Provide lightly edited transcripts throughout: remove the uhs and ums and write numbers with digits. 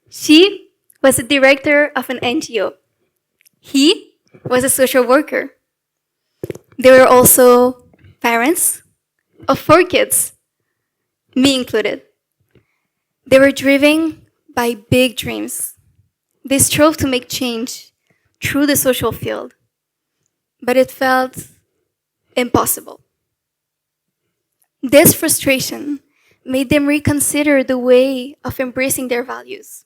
She was the director of an NGO. He was a social worker. They were also parents of 4 kids, me included. They were driven by big dreams. They strove to make change through the social field, but it felt impossible. This frustration made them reconsider the way of embracing their values.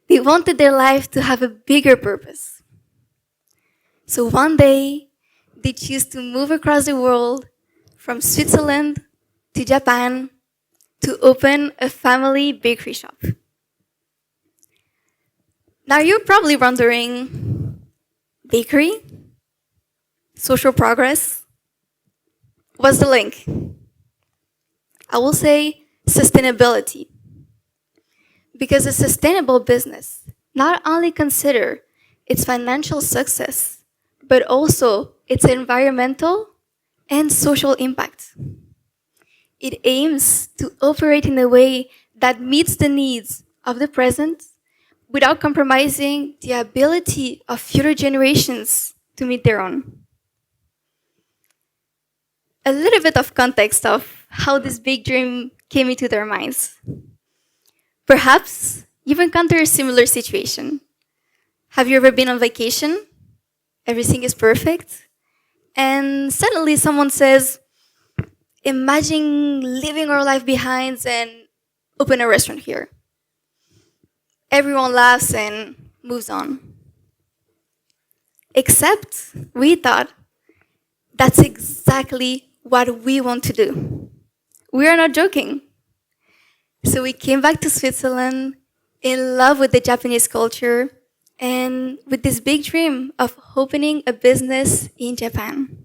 They wanted their life to have a bigger purpose. So one day, they chose to move across the world from Switzerland to Japan to open a family bakery shop. Now you're probably wondering, bakery? Social progress? What's the link? I will say sustainability. Because a sustainable business not only consider its financial success, but also its environmental and social impact. It aims to operate in a way that meets the needs of the present without compromising the ability of future generations to meet their own. A little bit of context of how this big dream came into their minds. Perhaps you've encountered a similar situation. Have you ever been on vacation? Everything is perfect. And suddenly someone says, imagine leaving our life behind and open a restaurant here. Everyone laughs and moves on. Except we thought that's exactly what we want to do. We are not joking. So we came back to Switzerland in love with the Japanese culture and with this big dream of opening a business in Japan.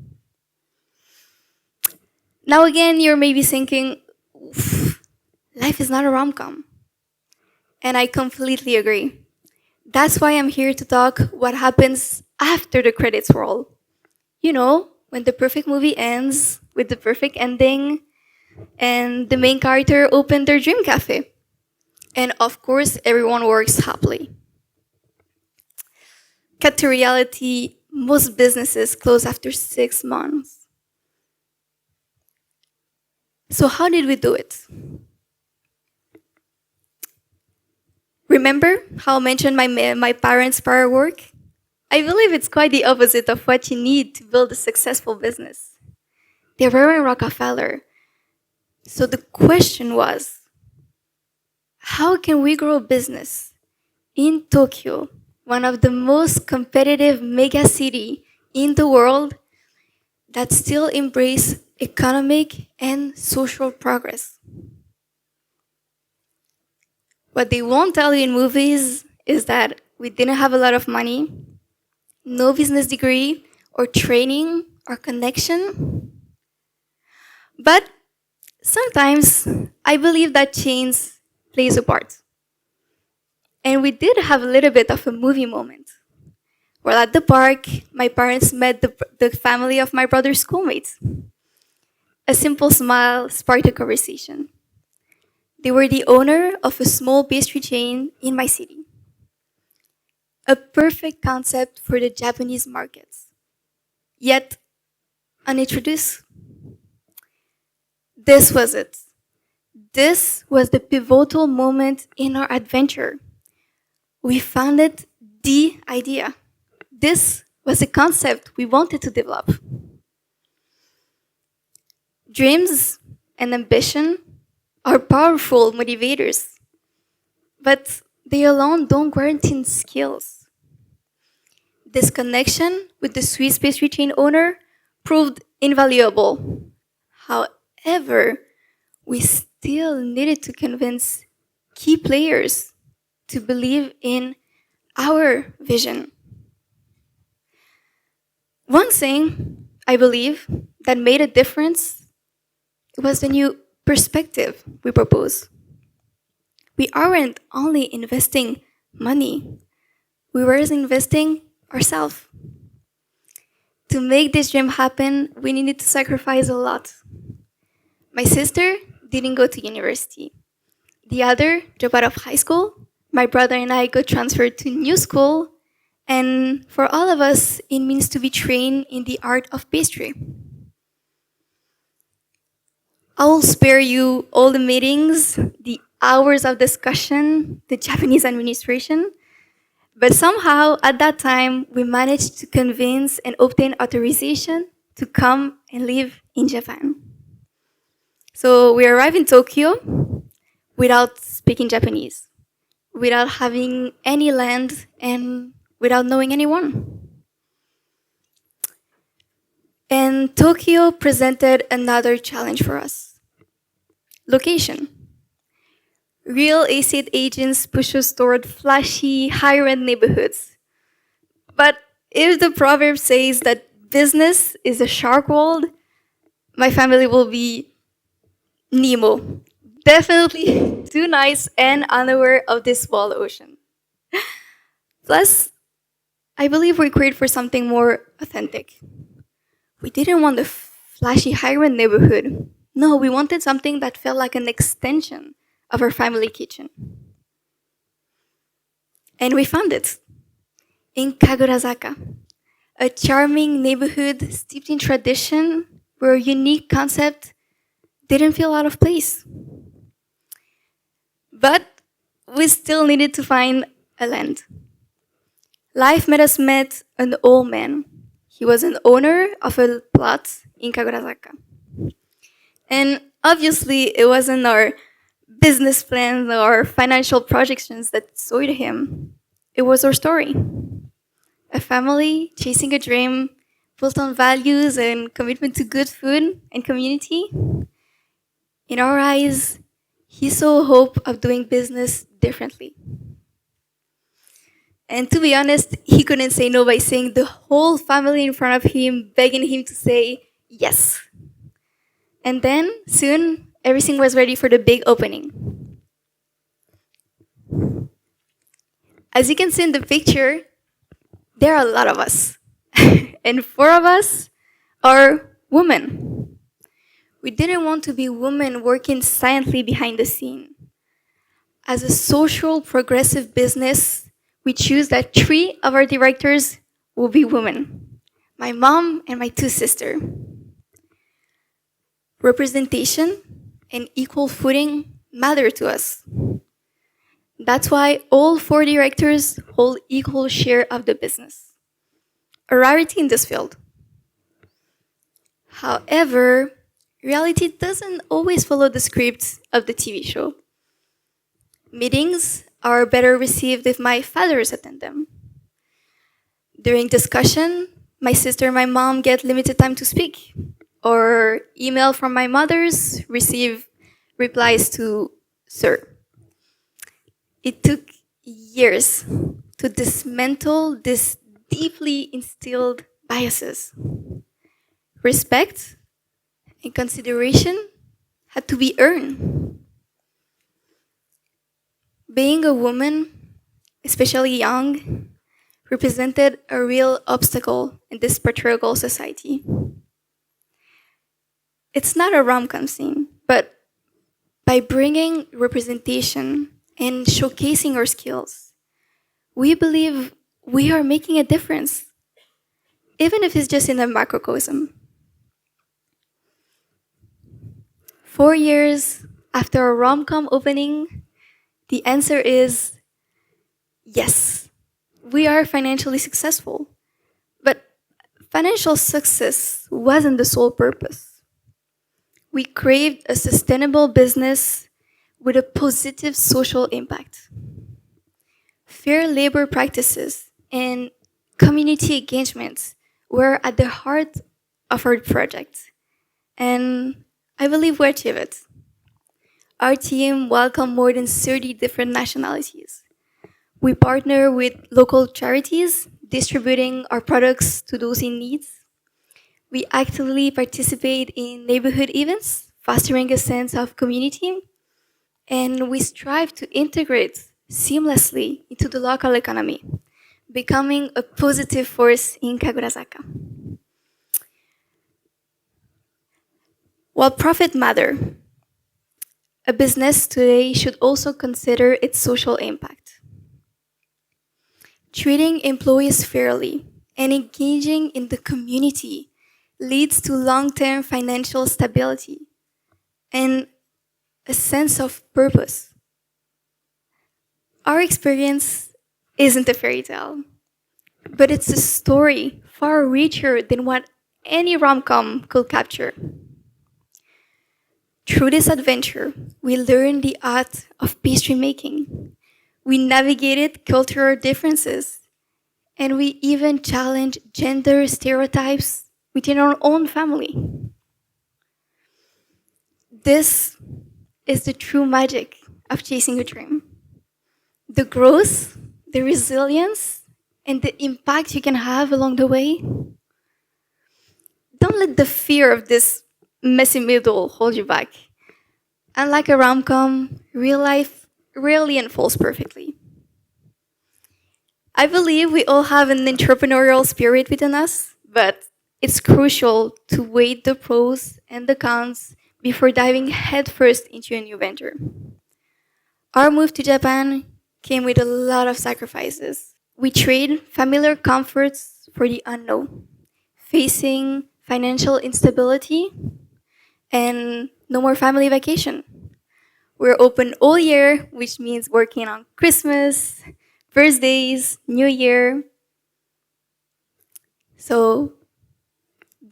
Now again, you're maybe thinking, life is not a rom-com. And I completely agree. That's why I'm here to talk what happens after the credits roll. You know, when the perfect movie ends with the perfect ending and the main character opened their dream cafe. And of course, everyone works happily. Cut to reality, most businesses close after 6 months. So how did we do it? Remember how I mentioned my parents' prior work? I believe it's quite the opposite of what you need to build a successful business. They were in Rockefeller. So the question was, how can we grow a business in Tokyo, one of the most competitive mega city in the world, that still embrace economic and social progress? What they won't tell you in movies is that we didn't have a lot of money, no business degree or training or connection. But sometimes I believe that chance plays a part. And we did have a little bit of a movie moment. While at the park, my parents met the family of my brother's schoolmates. A simple smile sparked a conversation. They were the owner of a small pastry chain in my city. A perfect concept for the Japanese markets, yet unintroduced. This was it. This was the pivotal moment in our adventure. We founded the idea. This was the concept we wanted to develop. Dreams and ambition are powerful motivators, but they alone don't guarantee skills. This connection with the Swiss pastry chain owner proved invaluable. However, we still needed to convince key players to believe in our vision. One thing I believe that made a difference was the new perspective we proposed. We aren't only investing money, we were investing ourselves. To make this dream happen, we needed to sacrifice a lot. My sister didn't go to university. The other dropped out of high school My brother and I got transferred to new school, and for all of us, it means to be trained in the art of pastry. I will spare you all the meetings, the hours of discussion, the Japanese administration, but somehow at that time we managed to convince and obtain authorization to come and live in Japan. So we arrived in Tokyo without speaking Japanese, without having any land, and without knowing anyone. And Tokyo presented another challenge for us: location. Real estate agents push us toward flashy, high-rent neighborhoods. But if the proverb says that business is a shark world, my family will be Nemo. Definitely too nice and unaware of this small ocean. Plus, I believe we created for something more authentic. We didn't want a flashy high-rent neighborhood. No, we wanted something that felt like an extension of our family kitchen. And we found it in Kagurazaka, a charming neighborhood steeped in tradition where a unique concept didn't feel out of place. But we still needed to find a land. Life made us meet an old man. He was an owner of a plot in Kagurazaka. And obviously, it wasn't our business plans or financial projections that swayed him. It was our story. A family chasing a dream built on values and commitment to good food and community. In our eyes, he saw hope of doing business differently. And to be honest, he couldn't say no by saying the whole family in front of him, begging him to say yes. And then, soon, everything was ready for the big opening. As you can see in the picture, there are a lot of us. And 4 of us are women. We didn't want to be women working silently behind the scene. As a social progressive business, we choose that 3 of our directors will be women: my mom and my 2 sisters. Representation and equal footing matter to us. That's why all 4 directors hold equal share of the business, a rarity in this field. However, reality doesn't always follow the script of the TV show. Meetings are better received if my fathers attend them. During discussion, my sister and my mom get limited time to speak, or email from my mothers receive replies to "sir." It took years to dismantle these deeply instilled biases. Respect and consideration had to be earned. Being a woman, especially young, represented a real obstacle in this patriarchal society. It's not a rom-com scene, but by bringing representation and showcasing our skills, we believe we are making a difference, even if it's just in a macrocosm. 4 years after our rom-com opening, the answer is yes. We are financially successful, but financial success wasn't the sole purpose. We craved a sustainable business with a positive social impact. Fair labor practices and community engagements were at the heart of our project, and I believe we achieved it. Our team welcomed more than 30 different nationalities. We partner with local charities, distributing our products to those in need. We actively participate in neighborhood events, fostering a sense of community, and we strive to integrate seamlessly into the local economy, becoming a positive force in Kagurazaka. While profit matter, a business today should also consider its social impact. Treating employees fairly and engaging in the community leads to long-term financial stability and a sense of purpose. Our experience isn't a fairy tale, but it's a story far richer than what any rom-com could capture. Through this adventure, we learned the art of pastry making. We navigated cultural differences, and we even challenged gender stereotypes within our own family. This is the true magic of chasing a dream. The growth, the resilience, and the impact you can have along the way. Don't let the fear of this messy middle hold you back. Unlike a rom-com, real life rarely unfolds perfectly. I believe we all have an entrepreneurial spirit within us, but it's crucial to weigh the pros and the cons before diving headfirst into a new venture. Our move to Japan came with a lot of sacrifices. We trade familiar comforts for the unknown, facing financial instability and no more family vacation. We're open all year, which means working on Christmas, birthdays, New Year. So,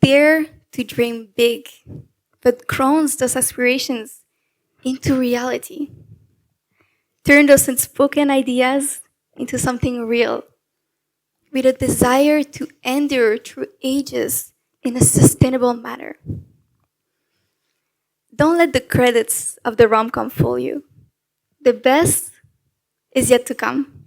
dare to dream big, but ground those aspirations into reality. Turn those unspoken ideas into something real, with a desire to endure through ages in a sustainable manner. Don't let the credits of the rom-com fool you. The best is yet to come.